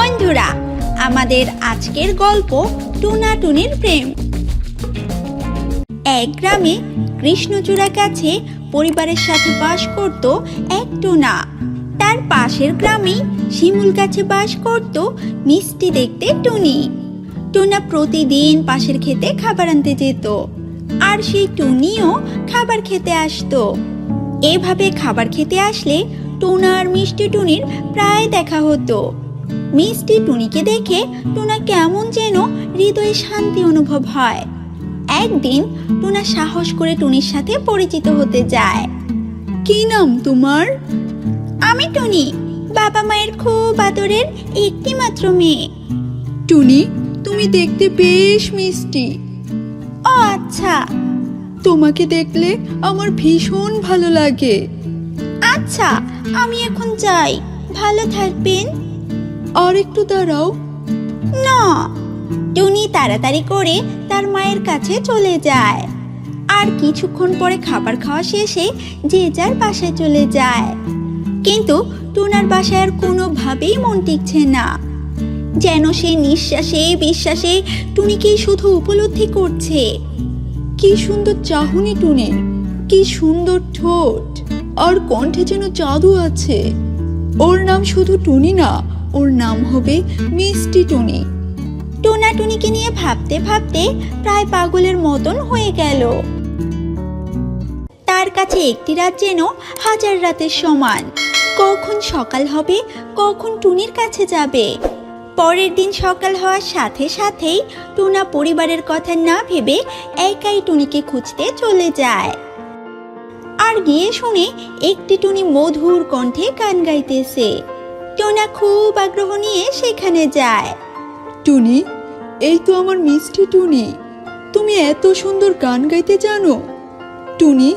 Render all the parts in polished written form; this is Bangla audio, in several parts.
বন্ধুরা, আমাদের আজকের গল্প টুনা টুনির প্রেম। এক গ্রামে কৃষ্ণচূড়া গাছে পরিবারের সাথে বাস করত এক টুনা। তার পাশের গ্রামেই শিমুল গাছে বাস করত মিষ্টি দেখতে টুনি। টুনা প্রতিদিন পাশের ক্ষেতে খাবার আনতে যেত, আর সেই টুনিও খাবার খেতে আসতো। এভাবে খাবার খেতে আসলে টুনা আর মিষ্টি টুনির প্রায় দেখা হতো। মিষ্টি টুনিকে দেখে টুনা কেমন যেন হৃদয়ে শান্তি অনুভব হয়। একদিন টুনা সাহস করে টুনির সাথে পরিচিত হতে যায়। কি নাম তোমার? আমি টুনি, বাবা মায়ের খুব আদরের একটি মাত্র মেয়ে। টুনি, তুমি দেখতে বেশ মিষ্টি। ও আচ্ছা। তোমাকে দেখলে আমার ভীষণ ভালো লাগে। আচ্ছা, আমি এখন যাই, ভালো থাকবেন। আর একটু দাঁড়াও। না। টুনি তাড়াতাড়ি করে তার মায়ের কাছে চলে যায়। আর কিছুক্ষণ পরে খাবার খাওয়া শেষে যে যার বাসায় চলে যায়। কিন্তু টুনার বাসায় আর কোনোভাবেই মন টিকছে না। যেন সে নিঃশ্বাসে বিশ্বাসে টুনিকে শুধু উপলব্ধি করছে। কি সুন্দর চাহনি টুনির, কি সুন্দর ঠোঁট, আর কণ্ঠে যেন জাদু আছে। ওর নাম শুধু টুনি না, ওর নাম হবে মিষ্টি টুনি। টুনা টুনিকে নিয়ে ভাবতে ভাবতে প্রায় পাগলের মতন হয়ে গেল। তার কাছে একটি রাত যেন হাজার রাতের সমান। কখন সকাল হবে, কখন টুনির কাছে যাবে। পরের দিন সকাল হওয়ার সাথে সাথেই টুনা পরিবারের কথা না ভেবে একাই টুনিকে খুঁজতে চলে যায়। আর গিয়ে শুনে একটি টুনি মধুর কণ্ঠে গান গাইতেছে। টুনা খুব আগ্রহ নিয়ে সেখানে যায়। টুনি, এই তো আমার মিষ্টি টুনি। তুমি এত সুন্দর গান গাইতে জানো? টুনি,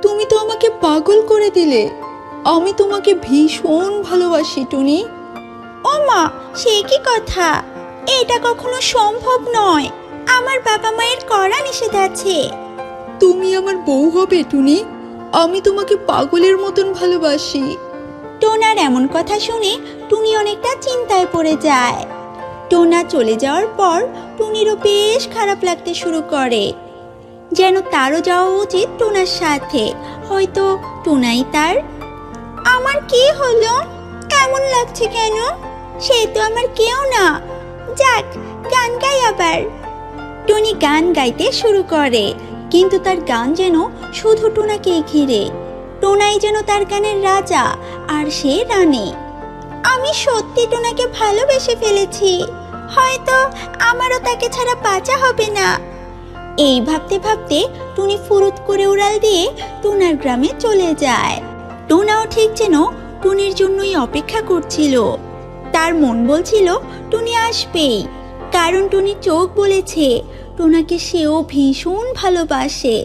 তুমি তো আমাকে পাগল করে দিলে। আমি তোমাকে ভীষণ ভালোবাসি টুনি। ও মা, সে কি কথা? এটা কখনো সম্ভব নয়। আমার বাবা মায়ের কড়া নিষেধ আছে। তুমি আমার বউ হবে টুনি। আমি তোমাকে পাগলের মতন ভালোবাসি। টোনার এমন কথা শুনে টুনি অনেকটা চিন্তায় পড়ে যায়। টোনা চলে যাওয়ার পর টুনিরও বেশ খারাপ লাগতে শুরু করে। যেন তারও যাওয়া উচিত টোনার সাথে, হয়তো টোনাই তার। আমার কি হলো? এমন লাগছে কেন? সে তো আমার কেউ না। যাক, গান গাই আবার। টুনি গান গাইতে শুরু করে, কিন্তু তার গান যেন শুধু টোনাকেই ঘিরে। টোনাই যেন তার গানের রাজা আর সে রানী। আমি সত্যি টোনাকে ভালোবেসে ফেলেছি। হয়তো আমারও তাকে ছাড়া বাঁচা হবে না। এই ভাবতে ভাবতে টুনি ফুরুত করে উড়াল দিয়ে টোনার গ্রামে চলে যায়। টোনাও ঠিক যেন টুনির জন্যই অপেক্ষা করছিল। তার মন বলছিল টুনি আসবেই, কারণ টুনির চোখ বলেছে টোনাকে সেও ভীষণ ভালোবাসে।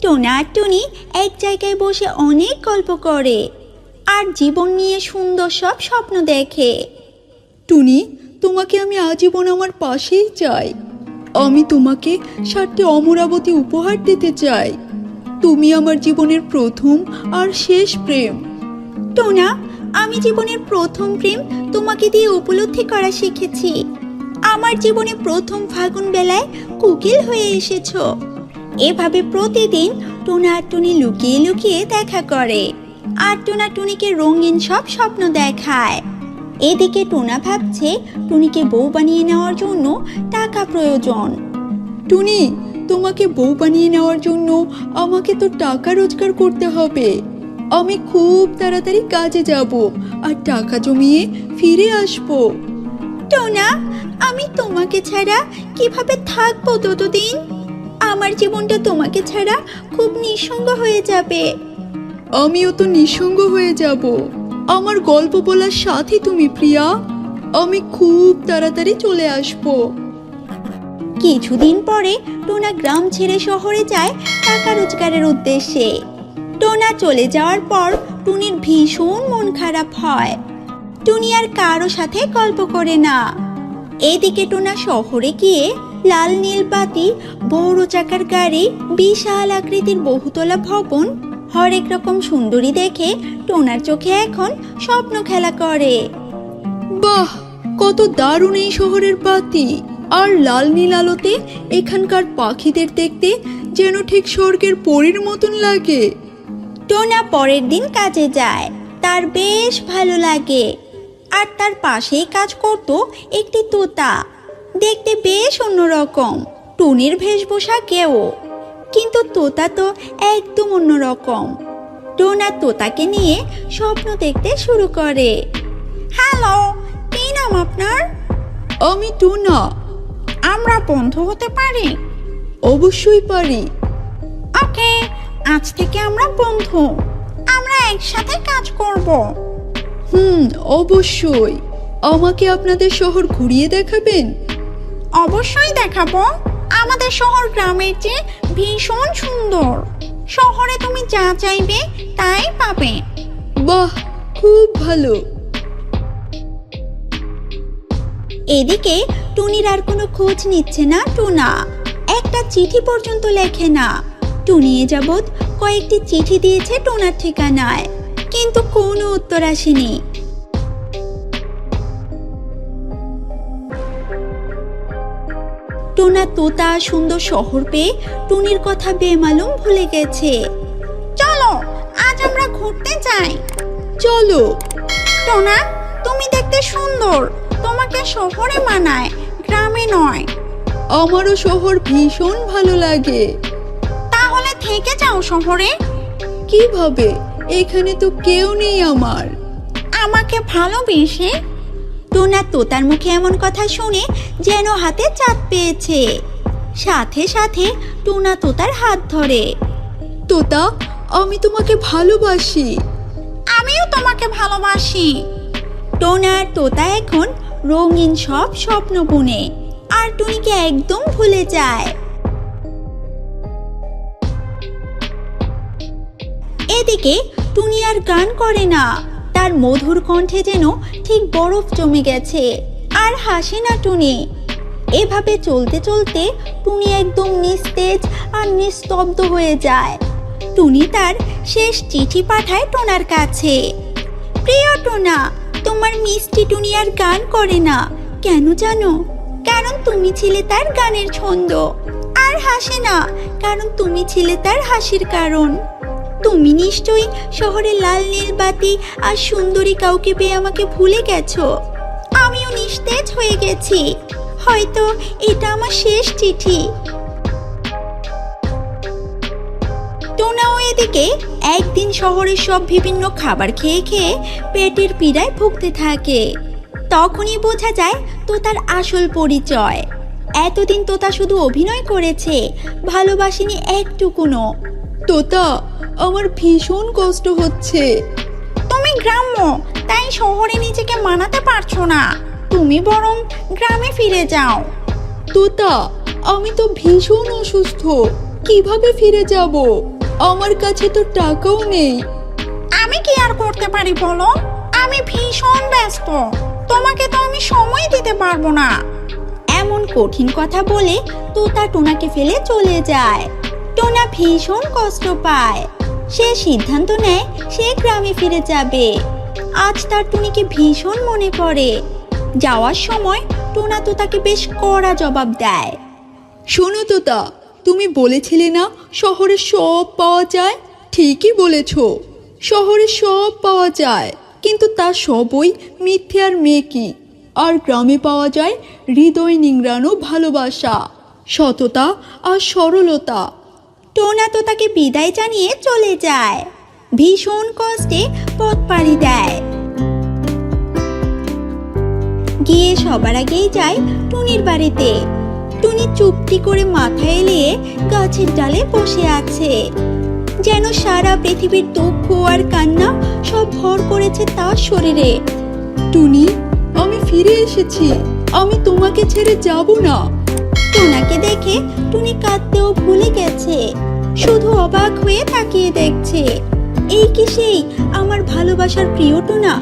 টোনা আর টুনি এক জায়গায় বসে অনেক গল্প করে আর জীবন নিয়ে সুন্দর সব স্বপ্ন দেখে। টুনি, তোমাকে আমি আজীবন আমার পাশেই চাই। আমি তোমাকে 7টি অমরাবতী উপহার দিতে চাই। তুমি আমার জীবনের প্রথম আর শেষ প্রেম। টোনা, আমি জীবনের প্রথম প্রেম তোমাকে দিয়ে উপলব্ধি করা শিখেছি। আমার জীবনে প্রথম ফাগুন বেলায় কোকিল হয়ে এসেছো। এভাবে প্রতিদিন টোনা আর টুনি লুকিয়ে লুকিয়ে দেখা করে, আর টোনা টুনিকে রঙিন সব স্বপ্ন দেখায়। এদিকে টোনা ভাবছে টুনিকে বউ বানিয়ে নেওয়ার জন্য টাকা প্রয়োজন। টুনি, তোমাকে বউ বানিয়ে নেওয়ার জন্য আমাকে তো টাকা রোজগার করতে হবে। আমি খুব তাড়াতাড়ি কাজে যাব আর টাকা জমিয়ে ফিরে আসব। টোনা, আমি তোমাকে ছাড়া কিভাবে থাকবো ততদিন? আমার জীবনটা তোমাকে ছাড়া খুব নিঃসঙ্গ হয়ে যাবে। আমিও তো নিঃসঙ্গ হয়ে যাব। আমার গল্প বলার সাথী তুমি প্রিয়া। আমি খুব তাড়াতাড়ি চলে আসব। কিছুদিন পরে টোনা গ্রাম ছেড়ে শহরে যায় টাকা রোজগারের উদ্দেশ্যে। টোনা চলে যাওয়ার পর টুনির ভীষণ মন খারাপ হয়। টুনি আর কারো সাথে গল্প করে না। এদিকে টোনা শহরে গিয়ে লাল নীল বাতি, বড় চাকার গাড়ি, বিশাল আকৃতির বহুতলা ভবন, হরেক রকম সুন্দরী দেখে টোনার চোখে এখন স্বপ্ন খেলা করে। বাহ, কত দারুণ এই শহরের বাতি, আর লাল নীল আলোতে এখানকার পাখিদের দেখতে যেন ঠিক স্বর্গের পরীর মতন লাগে। টোনা পরের দিন কাজে যায়, তার বেশ ভালো লাগে। আর তার পাশেই কাজ করত একটি তোতা, দেখতে বেশ অন্যরকম, টুনির বেশভূষাকেও। কিন্তু তোতা তো একদম অন্যরকম। টোনা তোতাকে নিয়ে স্বপ্ন দেখতে শুরু করে। হ্যালো, কি নাম আপনার? আমি টোনা। আমরা বন্ধু হতে পারি? অবশ্যই পারি। ওকে, আজ থেকে আমরা বন্ধু। আমরা একসাথে কাজ করব। অবশ্যই। আমাকে আপনাদের শহর ঘুরিয়ে দেখাবেন? অবশ্যই দেখাবো। আমাদের শহর গ্রামের চেয়ে ভীষণ সুন্দর। শহরে তুমি যা চাইবে তাই পাবে। বাহ, খুব ভালো। এদিকে টুনির আর কোনো খোঁজ নিচ্ছে না টোনা। একটা চিঠি পর্যন্ত লেখে না। টুনি এ যাবৎ কয়েকটি চিঠি দিয়েছে টোনার ঠিকানায়, কিন্তু কোনো উত্তর আসেনি। টোনা তোতা সুন্দর শহর পেয়ে টুনির কথা বেমালুম ভুলে গেছে। চলো, আজ আমরা ঘুরতে যাই। চলো। টোনা, তুমি দেখতে সুন্দর, তোমাকে শহরে মানায়, গ্রামে নয়। আমারও শহর ভীষণ ভালো লাগে। তাহলে থেকে যাও শহরে। কিভাবে? এখানে তো কেউ নেই আমার। আমাকে ভালোবেসে? টোনা তোতার মুখে এমন কথা শুনে যেন হাতে চাঁদ পেয়েছে। সাথে সাথে টোনা তোতার হাত ধরে। তোতা, আমি তোমাকে ভালোবাসি। আমিও তোমাকে ভালোবাসি। টোনার তোতা এখন রঙিন সব স্বপ্ন বুনে, আর টুনিকে একদম ভুলে যায়। এদিকে টুনি আর গান করে না। তার মধুর কণ্ঠে যেন ঠিক বরফ জমে গেছে, আর হাসে না টুনি। এভাবে চলতে চলতে টুনি একদম নিস্তেজ আর নিস্তব্ধ হয়ে যায়। টুনি তার শেষ চিঠি পাঠায় টোনার কাছে। প্রিয় টোনা, তোমার মিষ্টি টুনি আর গান করে না, কেন জানো? কারণ তুমি ছিলে তার গানের ছন্দ। আর হাসে না, কারণ তুমি ছিলে তার হাসির কারণ। তুমি নিশ্চয়ই শহরে লাল নীল বাতি আর সুন্দরী কাউকে পেয়ে আমাকে ভুলে গেছো। আমিও নিস্তেজ হয়ে গেছি। হয়তো এটা আমার শেষ চিঠি। টোনাও এদিকে একদিন শহরের সব বিভিন্ন খাবার খেয়ে খেয়ে পেটের পীড়ায় ভুগতে থাকে। তখনই বোঝা যায় তোতার আসল পরিচয়। এতদিন তোতা শুধু অভিনয় করেছে, ভালোবাসেনি একটুকুনো। তোতা, আমার ভীষণ কষ্ট হচ্ছে। তুমি গ্রাম্য, তাই শহরে নিজেকে মানাতে পারছো না। তুমি বরং গ্রামে ফিরে যাও। তোতা, আমি তো ভীষণ অসুস্থ, কিভাবে ফিরে যাব? আমার কাছে তো টাকাও নেই। আমি কি আর করতে পারি বলো? আমি ভীষণ ব্যস্ত, তোমাকে তো আমি সময় দিতে পারবো না। এমন কঠিন কথা বলে তোতা টোনাকে ফেলে চলে যায়। টোনা ভীষণ কষ্ট পায়। সে সিদ্ধান্ত নেয় সে গ্রামে ফিরে যাবে। আজ তার টুনিকে ভীষণ মনে পড়ে। যাওয়ার সময় টোনা তোতাকে বেশ কড়া জবাব দেয়। শোনো তোতা, তুমি বলেছিলে না শহরে সব পাওয়া যায়? ঠিকই বলেছ, শহরে সব পাওয়া যায়, কিন্তু তা সবই মিথ্যে আর মেকি। আর গ্রামে পাওয়া যায় হৃদয় নিংড়ানো ভালোবাসা, সততা আর সরলতা। টোনা তোতাকে বিদায় জানিয়ে চলে যায়। ভীষণ কষ্টে পথ পাড়ি দেয়। গিয়ে সবার আগেই যায় টুনির বাড়িতে। টুনি চুপটি করে মাথা এলিয়ে গাছের ডালে বসে আছে, যেন সারা পৃথিবীর দুঃখ আর কান্না সব ভর করেছে তার শরীরে। টুনি, আমি ফিরে এসেছি, আমি তোমাকে ছেড়ে যাব না। টোনাকে দেখে টুনি কাঁদতেও ভুলে গেছে, শুধু অবাক হয়ে তাকিয়ে দেখছে। এই কি সেই আমার ভালোবাসার প্রিয় টোনা?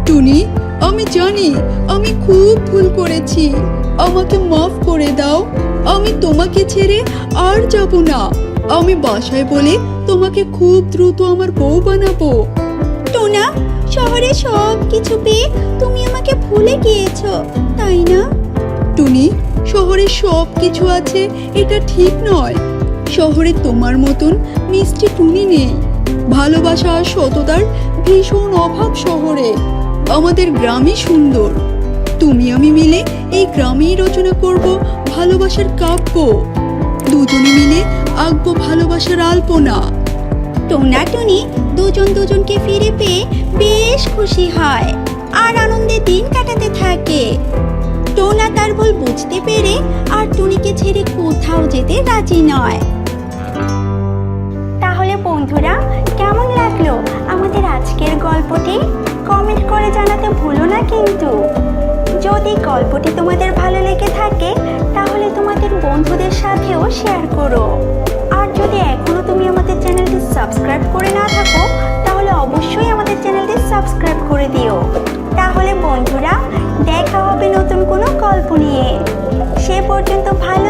টুনি, আমি জানি আমি খুব ভুল করেছি, আমাকে মাফ করে দাও। আমি তোমাকে ছেড়ে আর যাব না। আমি বাসায় বলে তোমাকে খুব দ্রুত আমার বউ বানাবো। টোনা, শহরে সব কিছু পেয়ে তুমি আমাকে আমাকে ভুলে গিয়েছো তাই না? টুনি, শহরে সব কিছু আছে এটা ঠিক নয়। শহরে তোমার মতন মিষ্টি টুনি নেই। ভালোবাসা আর সততার ভীষণ অভাব শহরে। আমাদের গ্রামই সুন্দর। তুমি আমি মিলে এই গ্রামেই রচনা করব ভালোবাসার কাব্য। দুজনে মিলে আঁকবো ভালোবাসার আলপনা। টোনা টুনি দুজন দুজনকে ফিরে পেয়ে বেশ খুশি হয় আর আনন্দে দিন কাটাতে থাকে। টোনা তার ভুল বুঝতে পেরে আর টুনিকে ছেড়ে কোথাও যেতে রাজি নয়। তাহলে বন্ধুরা, কেমন লাগলো আমাদের আজকের গল্পটি? কমেন্ট করে জানাতে ভুলো না কিন্তু। যদি গল্পটি তোমাদের ভালো লেগে থাকে তাহলে তোমাদের বন্ধুদের সাথেও শেয়ার করো। আর যদি এখনো তুমি আমাদের চ্যানেলটি সাবস্ক্রাইব করে না থাকো তাহলে অবশ্যই আমাদের চ্যানেলটি সাবস্ক্রাইব করে দিও। তাহলে বন্ধুরা, দেখা হবে নতুন কোনো গল্প নিয়ে। সে পর্যন্ত ভালো